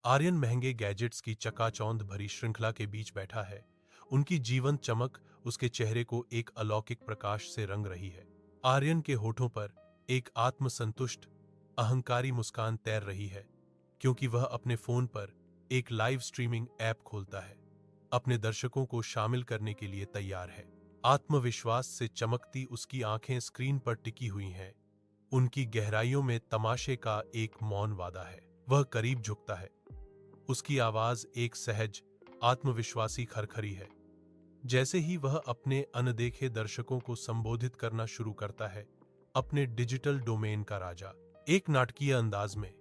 आर्यन महंगे गैजेट्स की चकाचौंध भरी श्रृंखला के बीच बैठा है। उनकी जीवंत चमक उसके चेहरे को एक अलौकिक प्रकाश से रंग रही है। आर्यन के होठों पर एक आत्मसंतुष्ट, अहंकारी मुस्कान तैर रही है, क्योंकि वह अपने फोन पर एक लाइव स्ट्रीमिंग ऐप खोलता है, अपने दर्शकों को शामिल करने के लिए तैयार है। आत्मविश्वास से चमकती उसकी आंखें स्क्रीन पर टिकी हुई हैं। उनकी गहराइयों में तमाशे का एक मौन वादा है। वह करीब झुकता है। उसकी आवाज एक सहज, आत्मविश्वासी खरखरी है। जैसे ही वह अपने अनदेखे दर्शकों को संबोधित करना शुरू करता है, अपने डिजिटल डोमेन का राजा। एक नाटकीय अंदाज में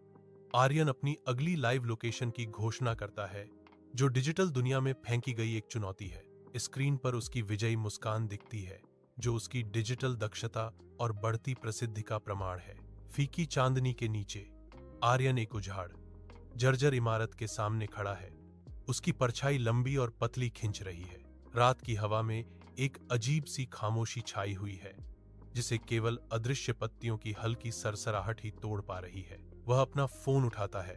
आर्यन अपनी अगली लाइव लोकेशन की घोषणा करता है, जो डिजिटल दुनिया में फेंकी गई एक चुनौती है। स्क्रीन पर उसकी विजयी मुस्कान दिखती है, जो उसकी डिजिटल दक्षता और बढ़ती प्रसिद्धि का प्रमाण है। फीकी चांदनी के नीचे आर्यन एक उजाड़, जर्जर इमारत के सामने खड़ा है। उसकी परछाई लंबी और पतली खिंच रही है। रात की हवा में एक अजीब सी खामोशी छाई हुई है, जिसे केवल अदृश्य पत्तियों की हल्की सरसराहट ही तोड़ पा रही है। वह अपना फोन उठाता है।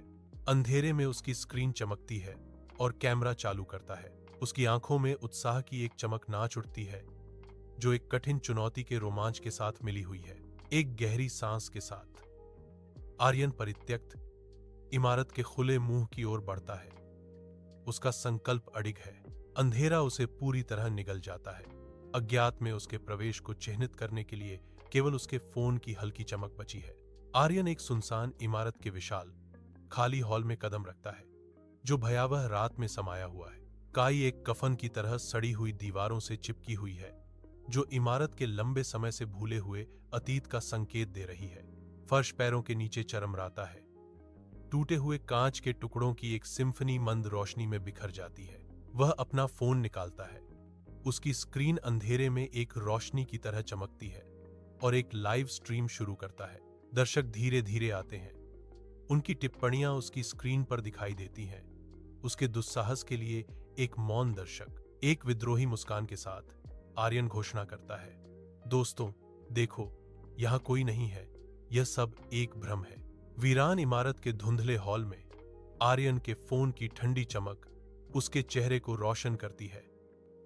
अंधेरे में उसकी स्क्रीन चमकती है और कैमरा चालू करता है। उसकी आंखों में उत्साह की एक चमक नाच उठती है, जो एक कठिन चुनौती के रोमांच के साथ मिली हुई है। एक गहरी सांस के साथ आर्यन परित्यक्त इमारत के खुले मुंह की ओर बढ़ता है। उसका संकल्प अडिग है। अंधेरा उसे पूरी तरह निगल जाता है। अज्ञात में उसके प्रवेश को चिह्नित करने के लिए केवल उसके फोन की हल्की चमक बची है। आर्यन एक सुनसान इमारत के विशाल, खाली हॉल में कदम रखता है, जो भयावह रात में समाया हुआ है। काई एक कफन की तरह सड़ी हुई दीवारों से चिपकी हुई है, जो इमारत के लंबे समय से भूले हुए अतीत का संकेत दे रही है। फर्श पैरों के नीचे चरमराता है। टूटे हुए कांच के टुकड़ों की एक सिम्फनी मंद रोशनी में बिखर जाती है। वह अपना फोन निकालता है। उसकी स्क्रीन अंधेरे में एक रोशनी की तरह चमकती है और एक लाइव स्ट्रीम शुरू करता है। दर्शक धीरे धीरे आते हैं। उनकी टिप्पणियां उसकी स्क्रीन पर दिखाई देती हैं। उसके दुस्साहस के लिए एक मौन दर्शक। एक विद्रोही मुस्कान के साथ आर्यन घोषणा करता है, दोस्तों, देखो, यहां कोई नहीं है, यह सब एक भ्रम है। वीरान इमारत के धुंधले हॉल में आर्यन के फोन की ठंडी चमक उसके चेहरे को रोशन करती है,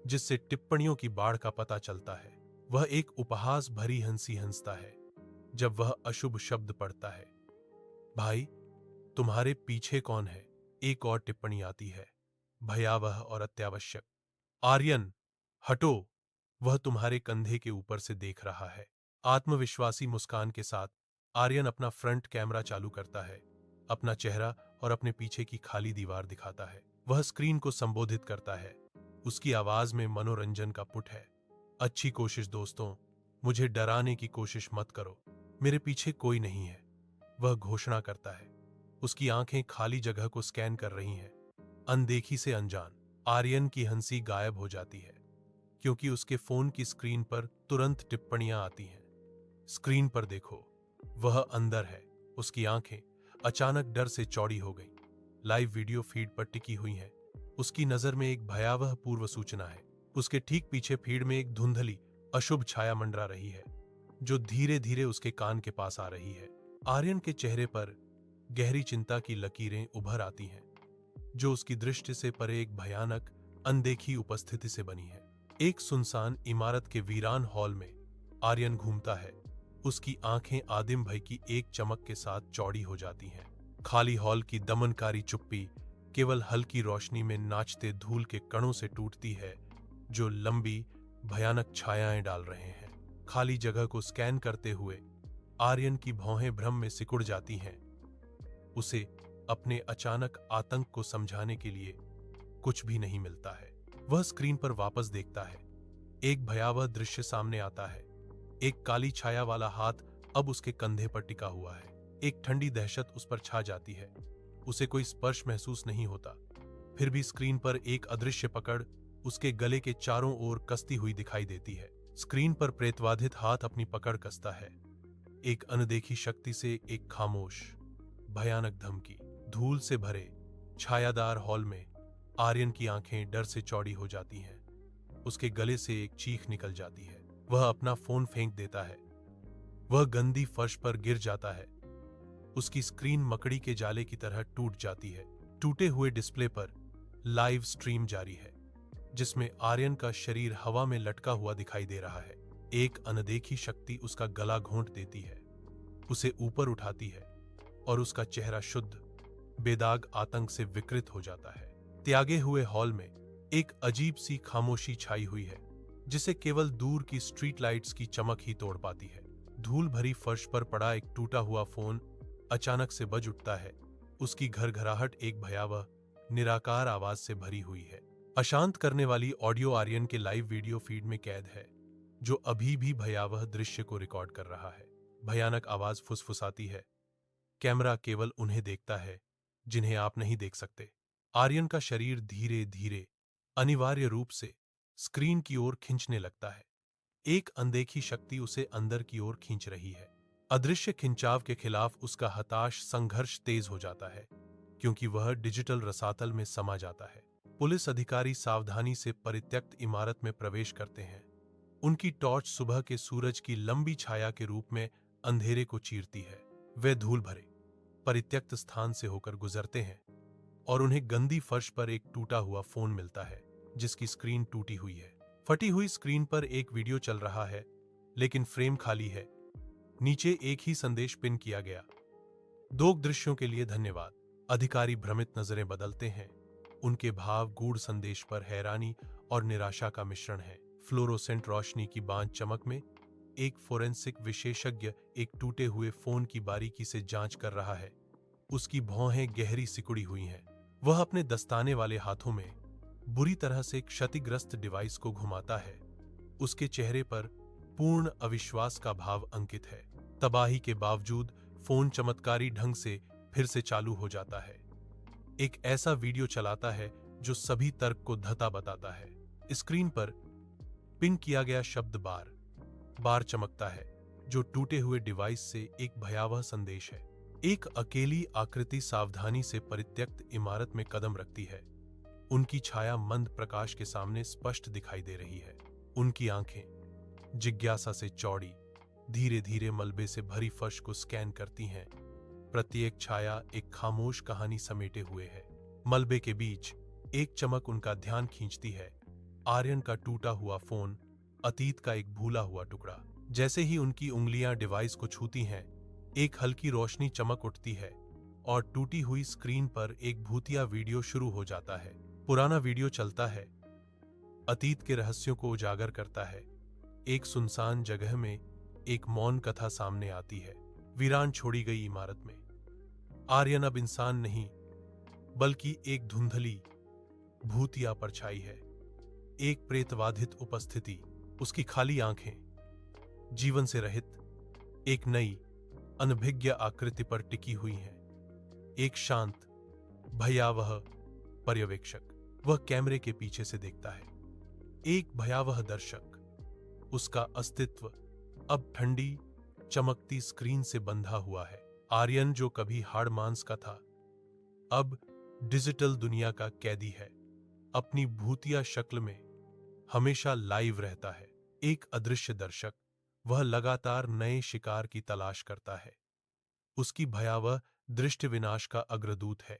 जिससे टिप्पणियों की बाढ़ का पता चलता है। वह एक उपहास भरी हंसी हंसता है जब वह अशुभ शब्द पढ़ता है। भाई, तुम्हारे पीछे कौन है? एक और टिप्पणी आती है, भयावह और अत्यावश्यक। आर्यन, हटो, वह तुम्हारे कंधे के ऊपर से देख रहा है। आत्मविश्वासी मुस्कान के साथ आर्यन अपना फ्रंट कैमरा चालू करता है, अपना चेहरा और अपने पीछे की खाली दीवार दिखाता है। वह स्क्रीन को संबोधित करता है। उसकी आवाज में मनोरंजन का पुट है। अच्छी कोशिश दोस्तों, मुझे डराने की कोशिश मत करो, मेरे पीछे कोई नहीं है, वह घोषणा करता है। उसकी आंखें खाली जगह को स्कैन कर रही हैं, अनदेखी से अनजान। आर्यन की हंसी गायब हो जाती है, क्योंकि उसके फोन की स्क्रीन पर तुरंत टिप्पणियां आती हैं। स्क्रीन पर देखो, वह अंदर है। उसकी आंखें अचानक डर से चौड़ी हो गईं। लाइव वीडियो फीड पर टिकी हुई हैं। उसकी नजर में एक भयावह पूर्व सूचना है। उसके ठीक पीछे फीड में एक धुंधली, अशुभ छाया मंडरा रही है, जो धीरे धीरे उसके कान के पास आ रही है। आर्यन के चेहरे पर गहरी चिंता की लकीरें उभर आती हैं, जो उसकी दृष्टि से परे एक भयानक, अनदेखी उपस्थिति से बनी है। एक सुनसान इमारत के वीरान हॉल में आर्यन घूमता है। उसकी आंखें आदिम भय की एक चमक के साथ चौड़ी हो जाती हैं। खाली हॉल की दमनकारी चुप्पी केवल हल्की रोशनी में नाचते धूल के कणों से टूटती है, जो लंबी, भयानक छायाएं डाल रहे हैं। खाली जगह को स्कैन करते हुए आर्यन की भौहें भ्रम में सिकुड़ जाती हैं। उसे अपने अचानक आतंक को समझाने के लिए कुछ भी नहीं मिलता है। वह स्क्रीन पर वापस देखता है। एक भयावह दृश्य सामने आता है। एक काली छाया वाला हाथ अब उसके कंधे पर टिका हुआ है। एक ठंडी दहशत उस पर छा जाती है। उसे कोई स्पर्श महसूस नहीं होता, फिर भी स्क्रीन पर एक अदृश्य पकड़ उसके गले के चारों ओर कसती हुई दिखाई देती है। स्क्रीन पर प्रेतवाधित हाथ अपनी पकड़ कसता है। एक अनदेखी शक्ति से एक खामोश, भयानक धमकी। धूल से भरे छायादार हॉल में आर्यन की आंखें डर से चौड़ी हो जाती हैं। उसके गले से एक चीख निकल जाती है। वह अपना फोन फेंक देता है। वह गंदी फर्श पर गिर जाता है। उसकी स्क्रीन मकड़ी के जाले की तरह टूट जाती है। टूटे हुए डिस्प्ले पर लाइव स्ट्रीम जारी है, जिसमें आर्यन का शरीर हवा में लटका हुआ दिखाई दे रहा है। एक अनदेखी शक्ति उसका गला घोंट देती है, उसे ऊपर उठाती है और उसका चेहरा शुद्ध, बेदाग आतंक से विकृत हो जाता है। त्यागे हुए हॉल में एक अजीब सी खामोशी छाई हुई है, जिसे केवल दूर की स्ट्रीट लाइट्स की चमक ही तोड़ पाती है। धूल भरी फर्श पर पड़ा एक टूटा हुआ फोन अचानक से बज उठता है। उसकी घरघराहट एक भयावह, निराकार आवाज से भरी हुई है। अशांत करने वाली ऑडियो आर्यन के लाइव वीडियो फीड में कैद है, जो अभी भी भयावह दृश्य को रिकॉर्ड कर रहा है। भयानक आवाज फुसफुसाती है, कैमरा केवल उन्हें देखता है जिन्हें आप नहीं देख सकते। आर्यन का शरीर धीरे धीरे, अनिवार्य रूप से स्क्रीन की ओर खींचने लगता है। एक अनदेखी शक्ति उसे अंदर की ओर खींच रही है। अदृश्य खिंचाव के खिलाफ उसका हताश संघर्ष तेज हो जाता है, क्योंकि वह डिजिटल रसातल में समा जाता है। पुलिस अधिकारी सावधानी से परित्यक्त इमारत में प्रवेश करते हैं। उनकी टॉर्च सुबह के सूरज की लंबी छाया के रूप में अंधेरे को चीरती है। वे धूल भरे, परित्यक्त स्थान से होकर गुजरते हैं और उन्हें गंदी फर्श पर एक टूटा हुआ फोन मिलता है, जिसकी स्क्रीन टूटी हुई है। फटी हुई स्क्रीन पर एक वीडियो चल रहा है, लेकिन फ्रेम खाली है। नीचे एक ही संदेश पिन किया गया, 2 दृश्यों के लिए धन्यवाद। अधिकारी भ्रमित नजरें बदलते हैं। उनके भाव गूढ़ संदेश पर हैरानी और निराशा का मिश्रण है। फ्लोरोसेंट रोशनी की बांझ चमक में एक फोरेंसिक विशेषज्ञ एक टूटे हुए फोन की बारीकी से जांच कर रहा है। उसकी भौहें गहरी सिकुड़ी हुई हैं। वह अपने दस्ताने वाले हाथों में बुरी तरह से क्षतिग्रस्त डिवाइस को घुमाता है। उसके चेहरे पर पूर्ण अविश्वास का भाव अंकित है। तबाही के बावजूद फोन चमत्कारी ढंग से फिर से चालू हो जाता है। एक ऐसा वीडियो चलाता है जो सभी तर्क को धता बताता है। स्क्रीन पर पिन किया गया शब्द बार बार चमकता है, जो टूटे हुए डिवाइस से एक भयावह संदेश है। एक अकेली आकृति सावधानी से परित्यक्त इमारत में कदम रखती है। उनकी छाया मंद प्रकाश के सामने स्पष्ट दिखाई दे रही है। उनकी आंखें जिज्ञासा से चौड़ी, धीरे धीरे मलबे से भरी फर्श को स्कैन करती हैं। प्रत्येक छाया एक खामोश कहानी समेटे हुए है। मलबे के बीच एक चमक उनका ध्यान खींचती है। आर्यन का टूटा हुआ फोन, अतीत का एक भूला हुआ टुकड़ा। जैसे ही उनकी उंगलियां डिवाइस को छूती हैं, एक हल्की रोशनी चमक उठती है और टूटी हुई स्क्रीन पर एक भूतिया वीडियो शुरू हो जाता है। पुराना वीडियो चलता है, अतीत के रहस्यों को उजागर करता है। एक सुनसान जगह में एक मौन कथा सामने आती है। वीरान छोड़ी गई इमारत में आर्यन अब इंसान नहीं, बल्कि एक धुंधली, भूतिया परछाई है। एक प्रेतवाधित उपस्थिति। उसकी खाली आंखें, जीवन से रहित, एक नई, अनभिज्ञ आकृति पर टिकी हुई हैं। एक शांत, भयावह पर्यवेक्षक। वह कैमरे के पीछे से देखता है। एक भयावह दर्शक। उसका अस्तित्व अब ठंडी, चमकती स्क्रीन से बंधा हुआ है। आर्यन, जो कभी हाड़ मांस का था, अब डिजिटल दुनिया का कैदी है। अपनी भूतिया शक्ल में हमेशा लाइव रहता है। एक अदृश्य दर्शक। वह लगातार नए शिकार की तलाश करता है। उसकी भयावह दृष्टि विनाश का अग्रदूत है।